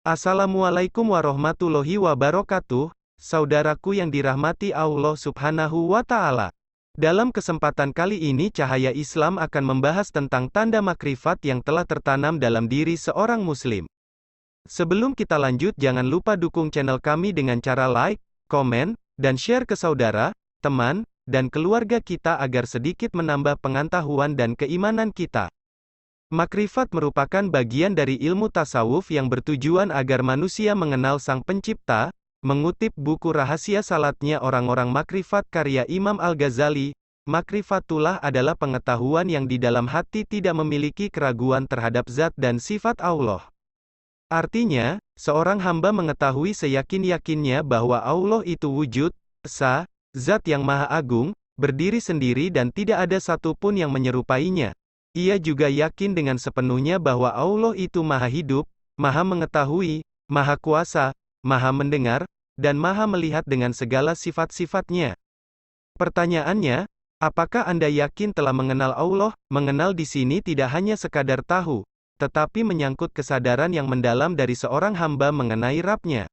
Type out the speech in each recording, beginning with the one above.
Assalamualaikum warahmatullahi wabarakatuh, saudaraku yang dirahmati Allah Subhanahu wa Ta'ala. Dalam kesempatan kali ini, Cahaya Islam akan membahas tentang tanda makrifat yang telah tertanam dalam diri seorang Muslim. Sebelum kita lanjut, jangan lupa dukung channel kami dengan cara like, komen, dan share ke saudara, teman, dan keluarga kita agar sedikit menambah pengetahuan dan keimanan kita. Makrifat merupakan bagian dari ilmu tasawuf yang bertujuan agar manusia mengenal Sang Pencipta. Mengutip buku Rahasia Salatnya Orang-orang Makrifat karya Imam Al-Ghazali, makrifatullah adalah pengetahuan yang di dalam hati tidak memiliki keraguan terhadap zat dan sifat Allah. Artinya, seorang hamba mengetahui seyakin-yakinnya bahwa Allah itu wujud, esa, zat yang maha agung, berdiri sendiri dan tidak ada satupun yang menyerupainya. Ia juga yakin dengan sepenuhnya bahwa Allah itu maha hidup, maha mengetahui, maha kuasa, maha mendengar, dan maha melihat dengan segala sifat-sifatnya. Pertanyaannya, apakah Anda yakin telah mengenal Allah? Mengenal di sini tidak hanya sekadar tahu, tetapi menyangkut kesadaran yang mendalam dari seorang hamba mengenai Rabb-Nya.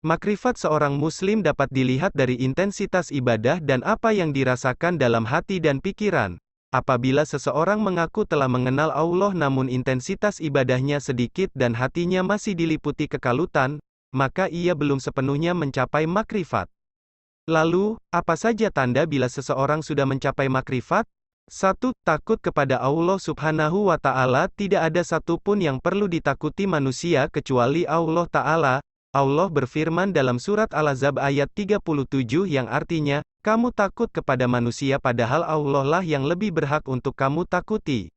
Makrifat seorang Muslim dapat dilihat dari intensitas ibadah dan apa yang dirasakan dalam hati dan pikiran. Apabila seseorang mengaku telah mengenal Allah namun intensitas ibadahnya sedikit dan hatinya masih diliputi kekalutan, maka ia belum sepenuhnya mencapai makrifat. Lalu, apa saja tanda bila seseorang sudah mencapai makrifat? 1. Takut kepada Allah Subhanahu wa Ta'ala. Tidak ada satupun yang perlu ditakuti manusia kecuali Allah Ta'ala. Allah berfirman dalam surat Al-Ahzab ayat 37 yang artinya, kamu takut kepada manusia padahal Allah lah yang lebih berhak untuk kamu takuti.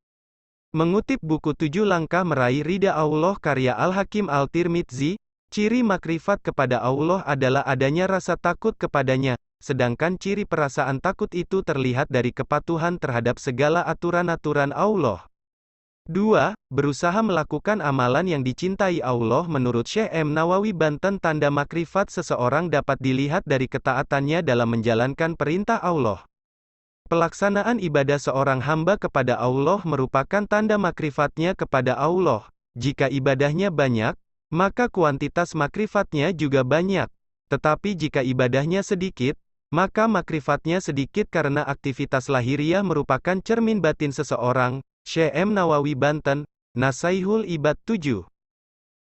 Mengutip buku 7 Langkah Meraih Ridha Allah karya Al-Hakim Al-Tirmidzi, ciri makrifat kepada Allah adalah adanya rasa takut kepadanya, sedangkan ciri perasaan takut itu terlihat dari kepatuhan terhadap segala aturan-aturan Allah. 2. Berusaha melakukan amalan yang dicintai Allah. Menurut Syekh M. Nawawi Banten, tanda makrifat seseorang dapat dilihat dari ketaatannya dalam menjalankan perintah Allah. Pelaksanaan ibadah seorang hamba kepada Allah merupakan tanda makrifatnya kepada Allah. Jika ibadahnya banyak, maka kuantitas makrifatnya juga banyak. Tetapi jika ibadahnya sedikit, maka makrifatnya sedikit karena aktivitas lahiriah merupakan cermin batin seseorang. Syekh M. Nawawi Banten, Nasaihul Ibad 7.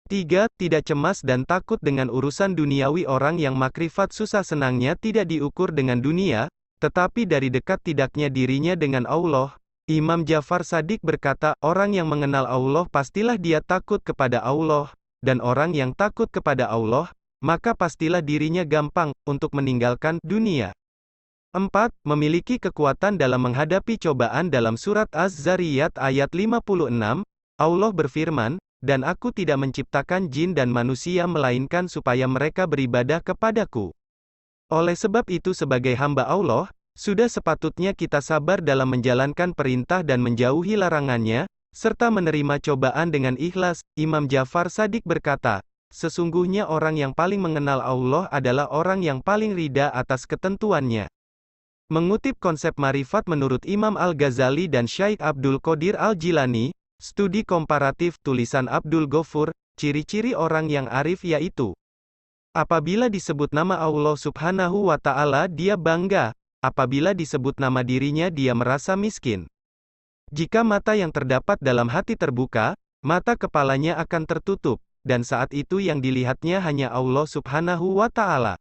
3. Tidak cemas dan takut dengan urusan duniawi. Orang yang makrifat susah senangnya tidak diukur dengan dunia, tetapi dari dekat tidaknya dirinya dengan Allah. Imam Ja'far Shadiq berkata, orang yang mengenal Allah pastilah dia takut kepada Allah, dan orang yang takut kepada Allah, maka pastilah dirinya gampang untuk meninggalkan dunia. 4. Memiliki kekuatan dalam menghadapi cobaan. Dalam surat Az-Zariyat ayat 56, Allah berfirman, dan aku tidak menciptakan jin dan manusia melainkan supaya mereka beribadah kepadaku. Oleh sebab itu sebagai hamba Allah, sudah sepatutnya kita sabar dalam menjalankan perintah dan menjauhi larangannya, serta menerima cobaan dengan ikhlas. Imam Ja'far Shadiq berkata, sesungguhnya orang yang paling mengenal Allah adalah orang yang paling ridha atas ketentuannya. Mengutip konsep marifat menurut Imam Al-Ghazali dan Syaikh Abdul Qadir Al-Jilani, studi komparatif tulisan Abdul Ghafur, ciri-ciri orang yang arif yaitu, apabila disebut nama Allah Subhanahu wa Ta'ala dia bangga, apabila disebut nama dirinya dia merasa miskin. Jika mata yang terdapat dalam hati terbuka, mata kepalanya akan tertutup, dan saat itu yang dilihatnya hanya Allah Subhanahu wa Ta'ala.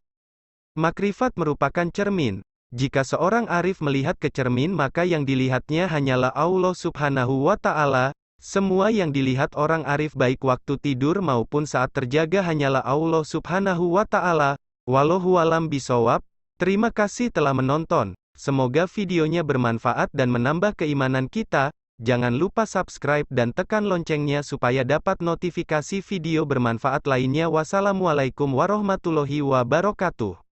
Makrifat merupakan cermin. Jika seorang arif melihat ke cermin maka yang dilihatnya hanyalah Allah Subhanahu wa Ta'ala. Semua yang dilihat orang arif baik waktu tidur maupun saat terjaga hanyalah Allah Subhanahu wa Ta'ala. Wallahu a'lam bishawab. Terima kasih telah menonton. Semoga videonya bermanfaat dan menambah keimanan kita. Jangan lupa subscribe dan tekan loncengnya supaya dapat notifikasi video bermanfaat lainnya. Wassalamualaikum warahmatullahi wabarakatuh.